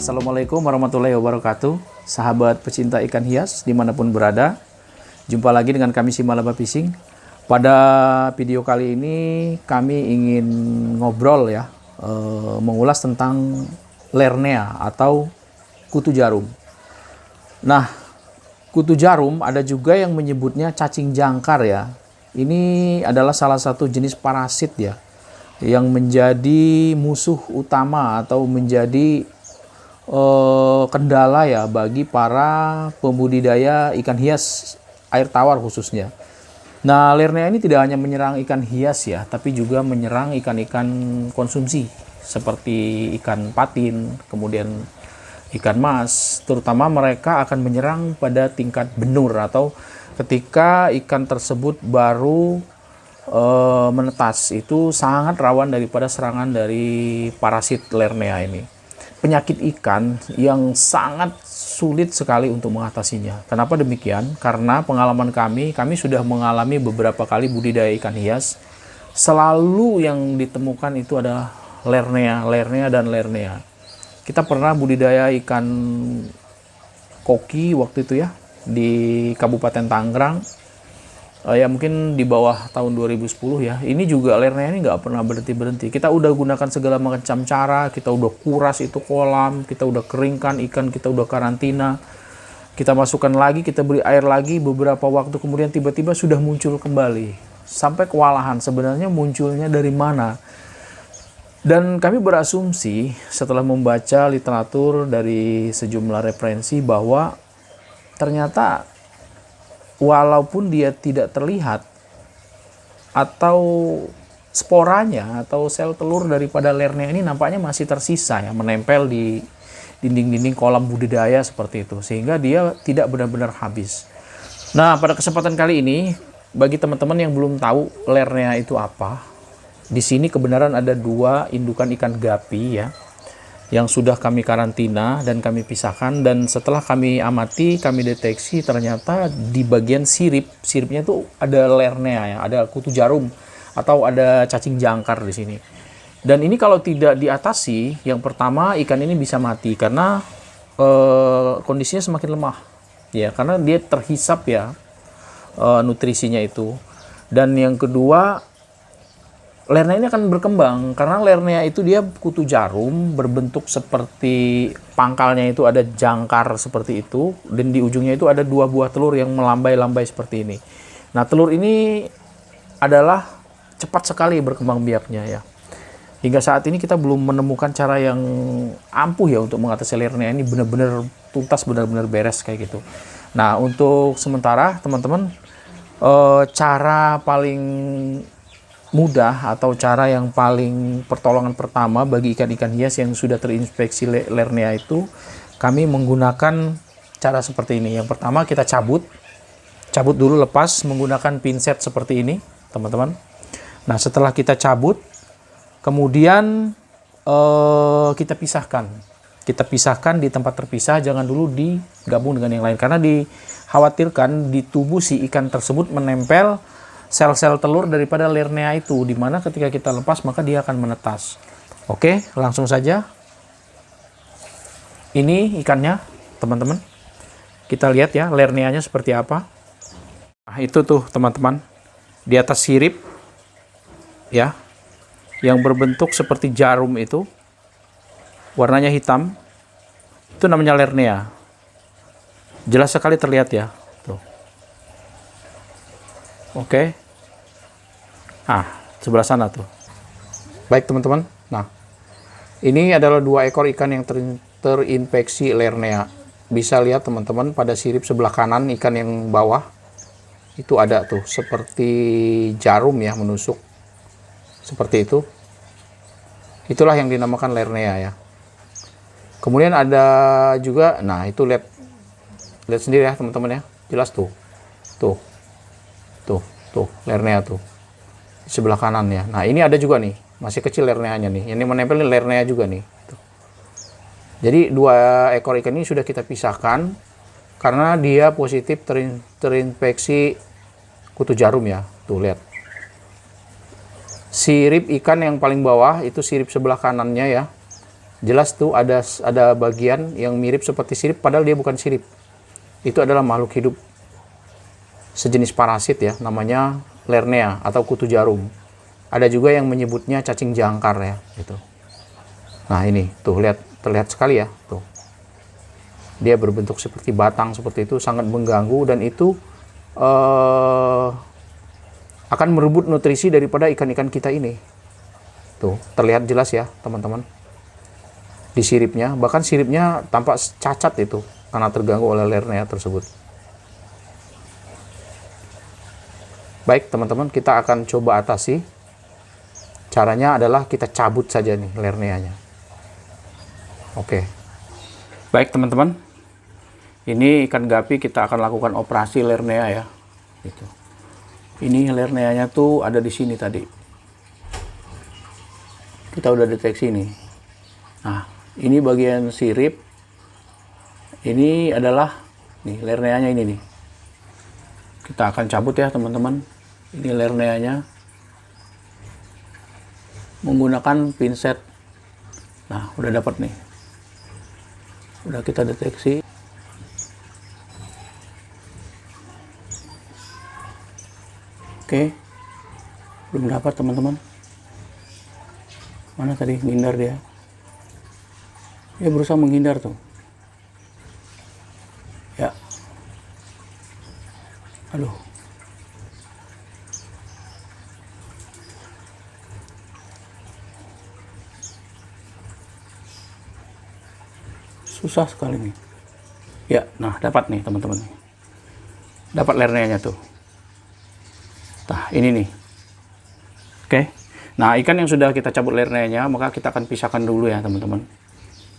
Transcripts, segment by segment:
Assalamualaikum warahmatullahi wabarakatuh. Sahabat pecinta ikan hias dimanapun berada, jumpa lagi dengan kami Simalaba Fishing. Pada video kali ini kami ingin ngobrol ya, mengulas tentang Lernea atau kutu jarum. Nah, kutu jarum ada juga yang menyebutnya cacing jangkar ya. Ini adalah salah satu jenis parasit ya, yang menjadi musuh utama atau menjadi kendala ya bagi para pembudidaya ikan hias air tawar khususnya. Nah, Lernea ini tidak hanya menyerang ikan hias ya, tapi juga menyerang ikan-ikan konsumsi seperti ikan patin, kemudian ikan mas. Terutama mereka akan menyerang pada tingkat benur atau ketika ikan tersebut baru menetas. Itu sangat rawan daripada serangan dari parasit Lernea ini. Penyakit ikan yang sangat sulit sekali untuk mengatasinya. Kenapa demikian? Karena pengalaman kami sudah mengalami beberapa kali budidaya ikan hias. Selalu yang ditemukan itu ada Lernea dan Lernea. Kita pernah budidaya ikan koki waktu itu ya, di Kabupaten Tangerang. Ya mungkin di bawah tahun 2010 ya. Ini juga Lernea ini nggak pernah berhenti-berhenti. Kita udah gunakan segala macam cara, kita udah kuras itu kolam, kita udah keringkan ikan, kita udah karantina, kita masukkan lagi, kita beri air lagi, beberapa waktu kemudian tiba-tiba sudah muncul kembali. Sampai kewalahan sebenarnya munculnya dari mana. Dan kami berasumsi setelah membaca literatur dari sejumlah referensi bahwa ternyata walaupun dia tidak terlihat atau sporanya atau sel telur daripada Lernea ini nampaknya masih tersisa ya, menempel di dinding-dinding kolam budidaya seperti itu, sehingga dia tidak benar-benar habis. Nah, pada kesempatan kali ini bagi teman-teman yang belum tahu Lernea itu apa, di sini kebenaran ada dua indukan ikan gapi ya, yang sudah kami karantina dan kami pisahkan. Dan setelah kami amati, kami deteksi ternyata di bagian siripnya itu ada Lernea ya, ada kutu jarum atau ada cacing jangkar di sini. Dan ini kalau tidak diatasi, yang pertama ikan ini bisa mati karena kondisinya semakin lemah ya, karena dia terhisap ya nutrisinya itu. Dan yang kedua, Lernea ini akan berkembang karena Lernea itu dia kutu jarum berbentuk seperti pangkalnya itu ada jangkar seperti itu, dan di ujungnya itu ada dua buah telur yang melambai-lambai seperti ini. Nah, telur ini adalah cepat sekali berkembang biaknya ya. Hingga saat ini kita belum menemukan cara yang ampuh ya untuk mengatasi Lernea ini benar-benar tuntas, benar-benar beres kayak gitu. Nah, untuk sementara teman-teman, cara paling mudah atau cara yang paling pertolongan pertama bagi ikan-ikan hias yang sudah terinfeksi Lernea itu, kami menggunakan cara seperti ini. Yang pertama kita cabut dulu, lepas menggunakan pinset seperti ini teman-teman. Nah, setelah kita cabut, kemudian kita pisahkan di tempat terpisah, jangan dulu digabung dengan yang lain karena dikhawatirkan di tubuh si ikan tersebut menempel sel-sel telur daripada Lernea itu, dimana ketika kita lepas maka dia akan menetas. Oke, langsung saja. Ini ikannya teman-teman, kita lihat ya Lerneanya seperti apa. Nah, itu tuh teman-teman, di atas sirip ya, yang berbentuk seperti jarum itu, warnanya hitam, itu namanya Lernea. Jelas sekali terlihat ya tuh. Oke. Nah, sebelah sana tuh. Baik teman-teman. Nah, ini adalah dua ekor ikan yang terinfeksi Lernea. Bisa lihat teman-teman pada sirip sebelah kanan ikan yang bawah itu ada tuh seperti jarum ya, menusuk seperti itu. Itulah yang dinamakan Lernea ya. Kemudian ada juga, nah itu lihat sendiri ya teman-teman ya, jelas tuh Lernea tuh di sebelah kanan ya. Nah, ini ada juga nih, masih kecil Lerneanya nih. Ini menempel nih Lernea juga nih. Tuh. Jadi dua ekor ikan ini sudah kita pisahkan karena dia positif terinfeksi kutu jarum ya. Tuh lihat. Sirip ikan yang paling bawah itu sirip sebelah kanannya ya. jelas tuh ada bagian yang mirip seperti sirip, padahal dia bukan sirip. Itu adalah makhluk hidup sejenis parasit ya, namanya Lernea atau kutu jarum. Ada juga yang menyebutnya cacing jangkar ya, gitu. Nah ini tuh lihat, terlihat sekali ya, tuh. Dia berbentuk seperti batang seperti itu, sangat mengganggu, dan itu akan merebut nutrisi daripada ikan-ikan kita ini. Tuh, terlihat jelas ya teman-teman. Di siripnya, bahkan siripnya tampak cacat itu karena terganggu oleh Lernea tersebut. Baik teman-teman, kita akan coba atasi. Caranya adalah kita cabut saja nih Lerneanya. Oke. Baik teman-teman, ini ikan gapi kita akan lakukan operasi Lernea ya. Gitu. Ini Lerneanya tuh ada di sini tadi. Kita udah deteksi nih. Nah, ini bagian sirip. Ini adalah nih Lerneanya ini nih. Kita akan cabut ya teman-teman. Ini Lerneanya. Menggunakan pinset. Nah, udah dapat nih. Udah kita deteksi. Oke. Belum dapat teman-teman. Mana tadi menghindar dia? Dia berusaha menghindar tuh. Ya. Aduh. Susah sekali nih. Ya, nah dapat nih teman-teman. Dapat Lerneanya tuh. Nah, ini nih. Oke. Nah, ikan yang sudah kita cabut Lerneanya, maka kita akan pisahkan dulu ya teman-teman.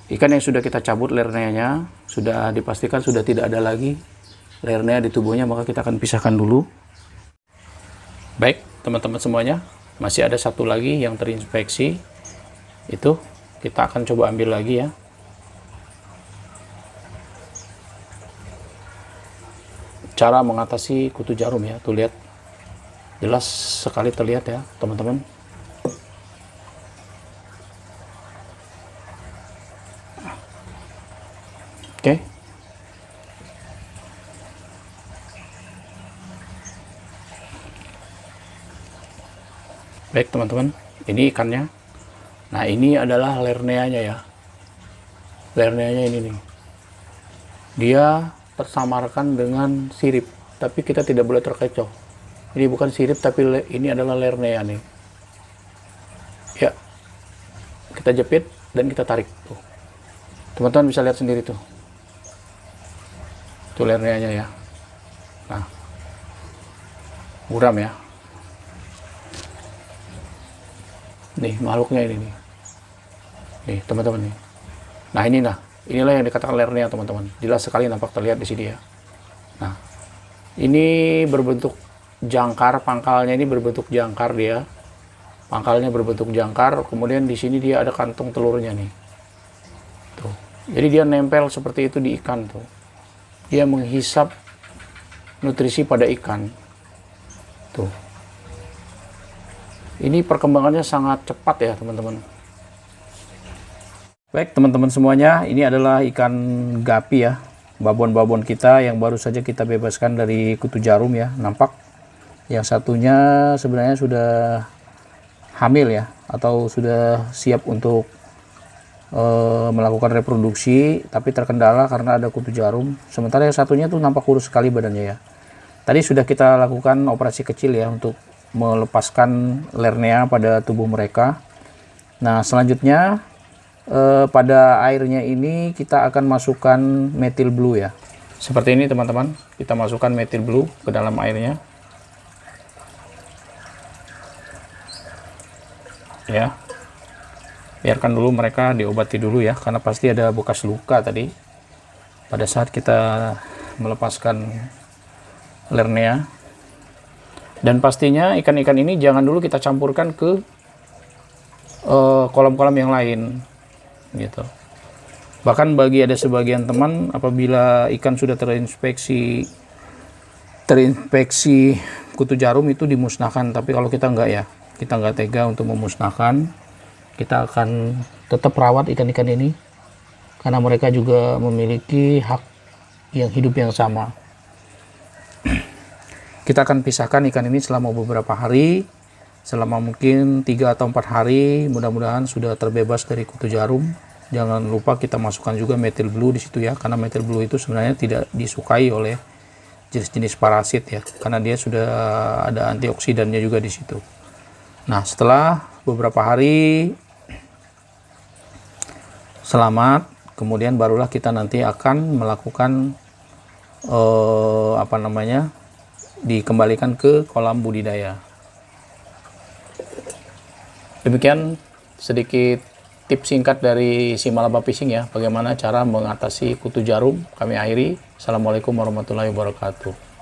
Ikan yang sudah kita cabut Lerneanya, sudah dipastikan sudah tidak ada lagi Lernea di tubuhnya, maka kita akan pisahkan dulu. Baik, teman-teman semuanya, masih ada satu lagi yang terinfeksi. Itu kita akan coba ambil lagi ya. Cara mengatasi kutu jarum ya, tuh lihat. Jelas sekali terlihat ya, teman-teman. Oke. Baik teman-teman, ini ikannya. Nah ini adalah Lerneanya ya. Lerneanya ini nih. Dia tersamarkan dengan sirip, tapi kita tidak boleh terkecoh. Ini bukan sirip, tapi ini adalah Lernea nih. Ya, kita jepit dan kita tarik. Teman-teman bisa lihat sendiri tuh. Itu Lerneanya ya. Nah, buram ya. Nih makhluknya ini nih. Nih teman-teman nih. Nah ini nah. Inilah yang dikatakan Lernea teman-teman. Jelas sekali nampak terlihat di sini ya. Nah, ini berbentuk jangkar, pangkalnya ini berbentuk jangkar dia. Pangkalnya berbentuk jangkar, kemudian di sini dia ada kantong telurnya nih. Tuh. Jadi dia nempel seperti itu di ikan tuh. Dia menghisap nutrisi pada ikan. Tuh. Ini perkembangannya sangat cepat ya, teman-teman. Baik teman-teman semuanya, ini adalah ikan gapi ya, babon-babon kita yang baru saja kita bebaskan dari kutu jarum ya, nampak. Yang satunya sebenarnya sudah hamil ya, atau sudah siap untuk melakukan reproduksi, tapi terkendala karena ada kutu jarum. Sementara yang satunya tuh nampak kurus sekali badannya ya. Tadi sudah kita lakukan operasi kecil ya untuk melepaskan Lernea pada tubuh mereka. Nah selanjutnya pada airnya ini kita akan masukkan methyl blue ya, seperti ini teman-teman. Kita masukkan methyl blue ke dalam airnya ya, biarkan dulu mereka diobati dulu ya, karena pasti ada bekas luka tadi pada saat kita melepaskan Lernea. Dan pastinya ikan-ikan ini jangan dulu kita campurkan ke kolam-kolam yang lain gitu. Bahkan bagi ada sebagian teman, apabila ikan sudah terinfeksi kutu jarum itu dimusnahkan, tapi kalau kita enggak ya, kita enggak tega untuk memusnahkan. kita akan tetap rawat ikan-ikan ini karena mereka juga memiliki hak yang hidup yang sama. Kita akan pisahkan ikan ini selama beberapa hari, selama mungkin 3 atau 4 hari, mudah-mudahan sudah terbebas dari kutu jarum. Jangan lupa kita masukkan juga methyl blue di situ ya, karena methyl blue itu sebenarnya tidak disukai oleh jenis-jenis parasit ya, karena dia sudah ada antioksidannya juga di situ. Nah, setelah beberapa hari selamat, kemudian barulah kita nanti akan melakukan dikembalikan ke kolam budidaya. Demikian sedikit tips singkat dari Simalaba Fishing ya, bagaimana cara mengatasi kutu jarum. Kami akhiri. Assalamualaikum warahmatullahi wabarakatuh.